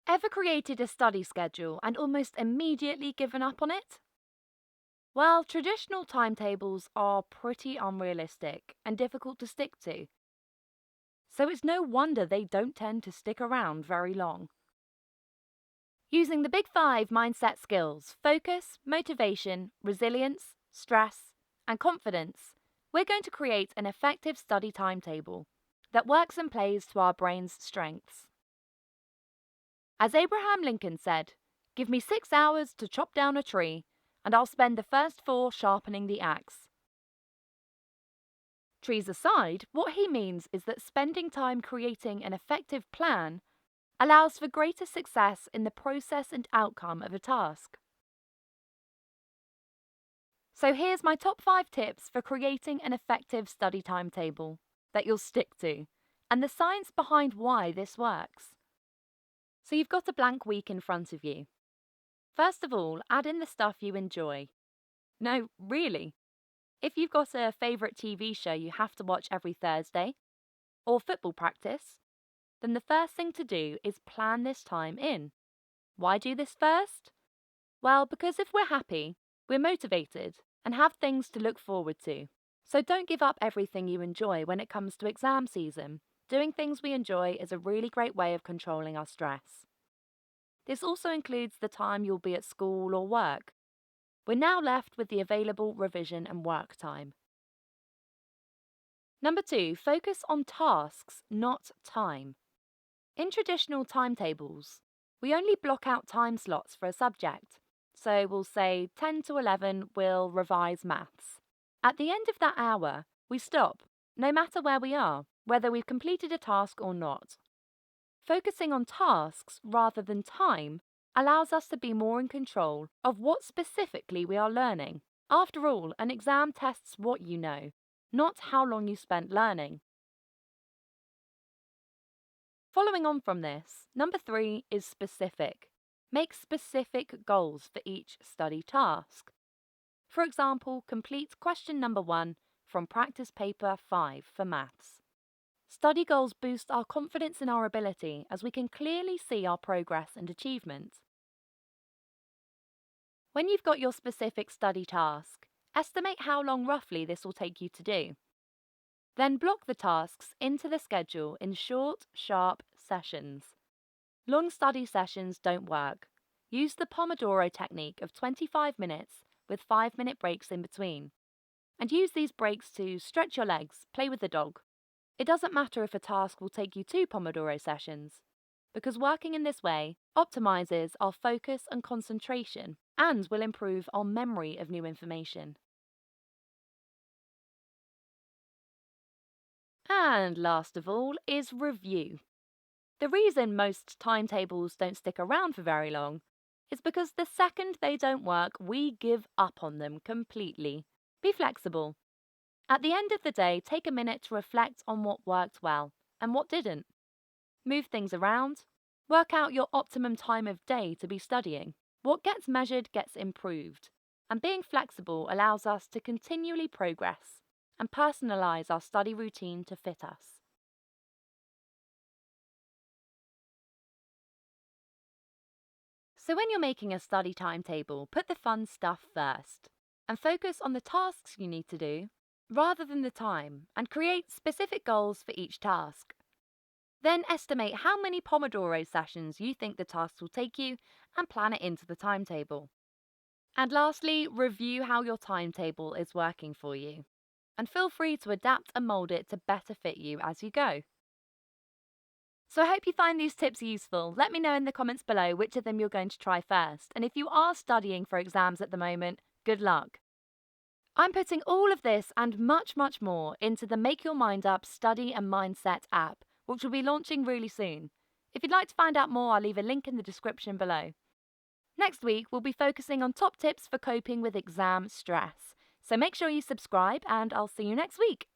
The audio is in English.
Ever created a study schedule and almost immediately given up on it? Well, traditional timetables are pretty unrealistic and difficult to stick to, so it's no wonder they don't tend to stick around very long. Using the Big Five mindset skills focus, motivation, resilience, stress, and confidence, we're going to create an effective study timetable that works and plays to our brain's strengths. As Abraham Lincoln said, "Give me 6 hours to chop down a tree, and I'll spend the first 4 sharpening the axe." Trees aside, what he means is that spending time creating an effective plan allows for greater success in the process and outcome of a task. So here's my top 5 tips for creating an effective study timetable that you'll stick to, and the science behind why this works. So you've got a blank week in front of you. First of all, add in the stuff you enjoy. No, really. If you've got a favourite TV show you have to watch every Thursday, or football practice, then the first thing to do is plan this time in. Why do this first? Well, because if we're happy, we're motivated and have things to look forward to. So don't give up everything you enjoy when it comes to exam season. Doing things we enjoy is a really great way of controlling our stress. This also includes the time you'll be at school or work. We're now left with the available revision and work time. Number 2, focus on tasks, not time. In traditional timetables, we only block out time slots for a subject. So we'll say 10 to 11 we'll revise maths. At the end of that hour, we stop, no matter where we are, whether we've completed a task or not. Focusing on tasks rather than time allows us to be more in control of what specifically we are learning. After all, an exam tests what you know, not how long you spent learning. Following on from this, number 3 is specific. Make specific goals for each study task. For example, complete question number 1 from practice paper 5 for maths. Study goals boost our confidence in our ability as we can clearly see our progress and achievement. When you've got your specific study task, estimate how long roughly this will take you to do. Then block the tasks into the schedule in short, sharp sessions. Long study sessions don't work. Use the Pomodoro Technique of 25 minutes with 5-minute breaks in between. And use these breaks to stretch your legs, play with the dog. It doesn't matter if a task will take you 2 Pomodoro sessions, because working in this way optimizes our focus and concentration and will improve our memory of new information. And last of all is review. The reason most timetables don't stick around for very long is because the second they don't work, we give up on them completely. Be flexible. At the end of the day, take a minute to reflect on what worked well and what didn't. Move things around. Work out your optimum time of day to be studying. What gets measured gets improved. And being flexible allows us to continually progress and personalize our study routine to fit us. So when you're making a study timetable, put the fun stuff first and focus on the tasks you need to do rather than the time, and create specific goals for each task. Then estimate how many Pomodoro sessions you think the tasks will take you and plan it into the timetable. And lastly, review how your timetable is working for you. And feel free to adapt and mold it to better fit you as you go. So I hope you find these tips useful. Let me know in the comments below which of them you're going to try first. And if you are studying for exams at the moment, good luck. I'm putting all of this and much, much more into the Make Your Mind Up Study and Mindset app, which will be launching really soon. If you'd like to find out more, I'll leave a link in the description below. Next week, we'll be focusing on top tips for coping with exam stress. So make sure you subscribe, and I'll see you next week.